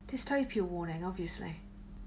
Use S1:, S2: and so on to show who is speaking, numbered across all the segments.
S1: Dystopia warning, obviously.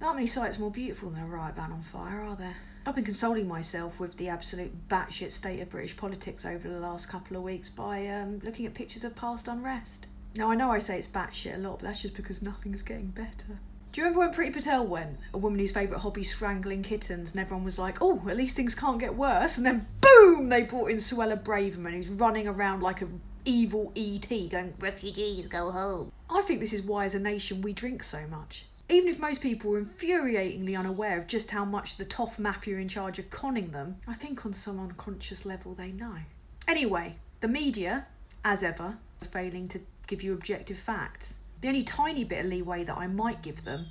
S1: Not many sights more beautiful than a riot ban on fire, are there? I've been consoling myself with the absolute batshit state of British politics over the last couple of weeks by looking at pictures of past unrest. Now, I know I say it's batshit a lot, but that's just because nothing's getting better. Do you remember when Priti Patel went? A woman whose favourite hobby is strangling kittens, and everyone was like, oh, at least things can't get worse. And then, boom, they brought in Suella Braverman, who's running around like an evil E.T. going, refugees, go home. I think this is why as a nation we drink so much. Even if most people were infuriatingly unaware of just how much the toff mafia in charge are conning them, I think on some unconscious level they know. Anyway, the media, as ever, are failing to give you objective facts. The only tiny bit of leeway that I might give them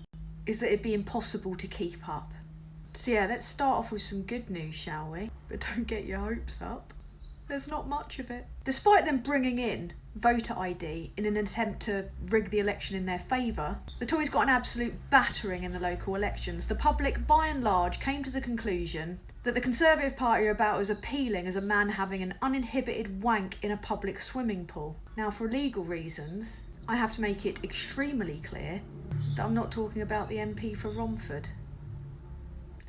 S1: is that it'd be impossible to keep up. So yeah, let's start off with some good news, shall we? But don't get your hopes up. There's not much of it. Despite them bringing in voter ID in an attempt to rig the election in their favour, the Tories got an absolute battering in the local elections. The public, by and large, came to the conclusion that the Conservative Party are about as appealing as a man having an uninhibited wank in a public swimming pool. Now, for legal reasons, I have to make it extremely clear that I'm not talking about the MP for Romford.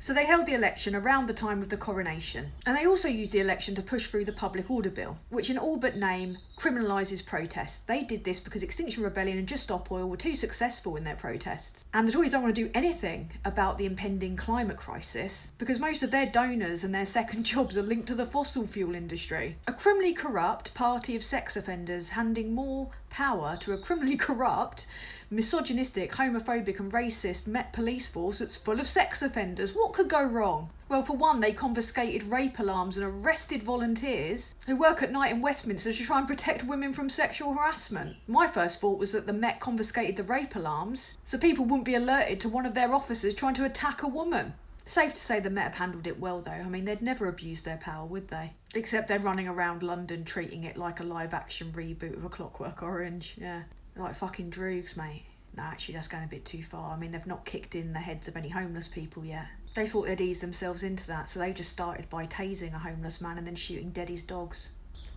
S1: So they held the election around the time of the coronation, and they also used the election to push through the Public Order Bill, which in all but name criminalises protest. They did this because Extinction Rebellion and Just Stop Oil were too successful in their protests, and the Tories don't want to do anything about the impending climate crisis because most of their donors and their second jobs are linked to the fossil fuel industry. A criminally corrupt party of sex offenders handing more power to a criminally corrupt, misogynistic, homophobic and racist Met Police force that's full of sex offenders. What could go wrong? Well, for one, they confiscated rape alarms and arrested volunteers who work at night in Westminster to try and protect women from sexual harassment. My first thought was that the Met confiscated the rape alarms so people wouldn't be alerted to one of their officers trying to attack a woman. Safe to say the Met have handled it well though. I mean, they'd never abuse their power, would they? Except they're running around London treating it like a live-action reboot of A Clockwork Orange. Yeah, they're like fucking droogs, mate. No, actually, that's going a bit too far. I mean, they've not kicked in the heads of any homeless people yet. They thought they'd ease themselves into that, so they just started by tasing a homeless man and then shooting Daddy's dogs.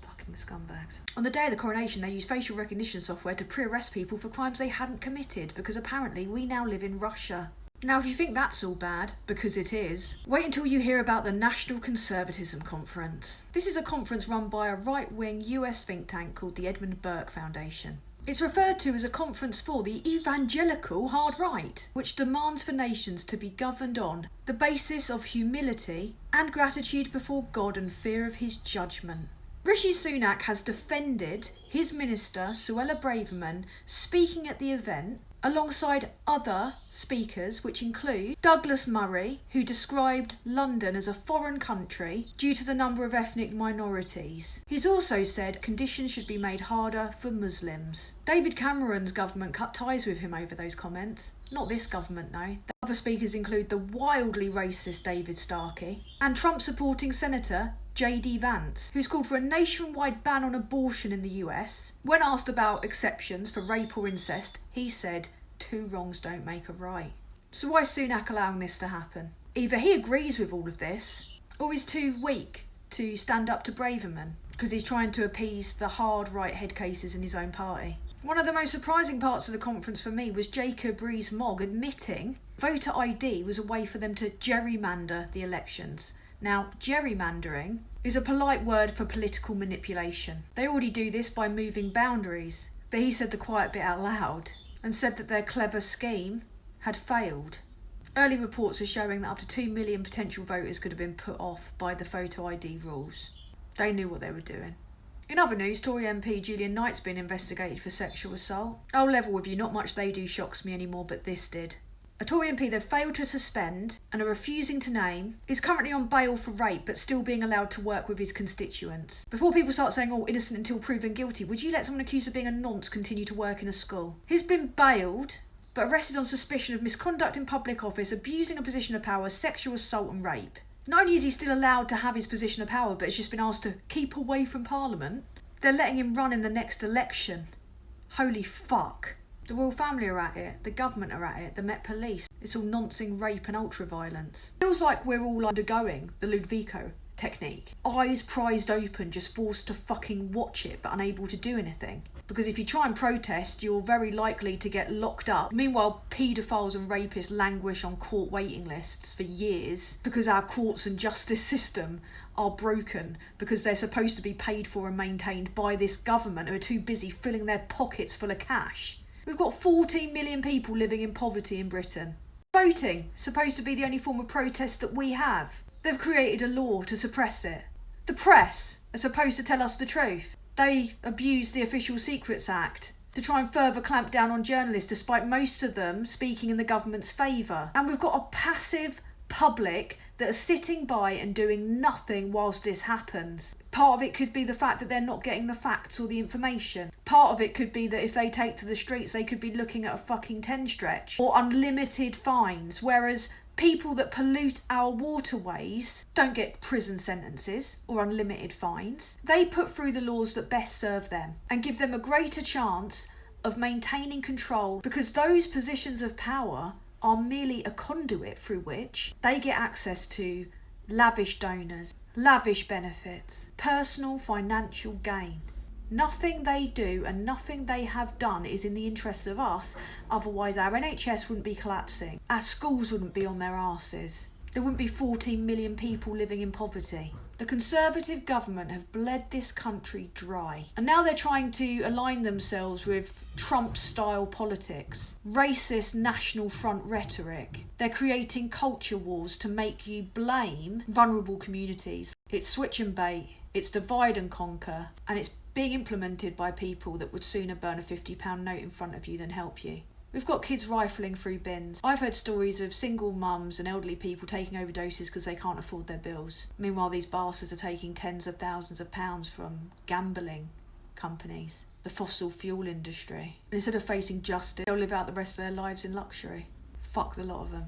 S1: Fucking scumbags. On the day of the coronation, they used facial recognition software to pre-arrest people for crimes they hadn't committed, because apparently we now live in Russia. Now, if you think that's all bad, because it is, wait until you hear about the National Conservatism Conference. This is a conference run by a right-wing US think tank called the Edmund Burke Foundation. It's referred to as a conference for the evangelical hard right, which demands for nations to be governed on the basis of humility and gratitude before God and fear of his judgment. Rishi Sunak has defended his minister, Suella Braverman, speaking at the event alongside other speakers, which include Douglas Murray, who described London as a foreign country due to the number of ethnic minorities. He's also said conditions should be made harder for Muslims. David Cameron's government cut ties with him over those comments. Not this government, no. The other speakers include the wildly racist David Starkey and Trump-supporting Senator J.D. Vance, who's called for a nationwide ban on abortion in the US. When asked about exceptions for rape or incest, he said, two wrongs don't make a right. So why is Sunak allowing this to happen? Either he agrees with all of this, or he's too weak to stand up to Braverman, because he's trying to appease the hard right head cases in his own party. One of the most surprising parts of the conference for me was Jacob Rees-Mogg admitting voter ID was a way for them to gerrymander the elections. Now, gerrymandering is a polite word for political manipulation. They already do this by moving boundaries, but he said the quiet bit out loud and said that their clever scheme had failed. Early reports are showing that up to 2 million potential voters could have been put off by the photo ID rules. They knew what they were doing. In other news, Tory MP Julian Knight's been investigated for sexual assault. I'll level with you, not much they do shocks me anymore, but this did. A Tory MP they've failed to suspend and are refusing to name is currently on bail for rape but still being allowed to work with his constituents. Before people start saying, oh, innocent until proven guilty, would you let someone accused of being a nonce continue to work in a school? He's been bailed but arrested on suspicion of misconduct in public office, abusing a position of power, sexual assault and rape. Not only is he still allowed to have his position of power, but has just been asked to keep away from Parliament. They're letting him run in the next election. Holy fuck. The royal family are at it, the government are at it, the Met Police. It's all noncing rape and ultra-violence. Feels like we're all undergoing the Ludwiko technique. Eyes prized open, just forced to fucking watch it but unable to do anything. Because if you try and protest, you're very likely to get locked up. Meanwhile, paedophiles and rapists languish on court waiting lists for years because our courts and justice system are broken, because they're supposed to be paid for and maintained by this government who are too busy filling their pockets full of cash. We've got 14 million people living in poverty in Britain. Voting is supposed to be the only form of protest that we have. They've created a law to suppress it. The press are supposed to tell us the truth. They abuse the Official Secrets Act to try and further clamp down on journalists, despite most of them speaking in the government's favour. And we've got a passive public that are sitting by and doing nothing whilst this happens. Part of it could be the fact that they're not getting the facts or the information. Part of it could be that if they take to the streets, they could be looking at a fucking 10 stretch or unlimited fines, whereas people that pollute our waterways don't get prison sentences or unlimited fines. They put through the laws that best serve them and give them a greater chance of maintaining control, because those positions of power are merely a conduit through which they get access to lavish donors, lavish benefits, personal financial gain. Nothing they do and nothing they have done is in the interests of us, otherwise our NHS wouldn't be collapsing, our schools wouldn't be on their arses, there wouldn't be 14 million people living in poverty. The Conservative government have bled this country dry, and now they're trying to align themselves with Trump-style politics, racist National Front rhetoric. They're creating culture wars to make you blame vulnerable communities. It's switch and bait, it's divide and conquer, and it's being implemented by people that would sooner burn a £50 note in front of you than help you. We've got kids rifling through bins. I've heard stories of single mums and elderly people taking overdoses because they can't afford their bills. Meanwhile, these bastards are taking tens of thousands of pounds from gambling companies, the fossil fuel industry. And instead of facing justice, they'll live out the rest of their lives in luxury. Fuck the lot of them.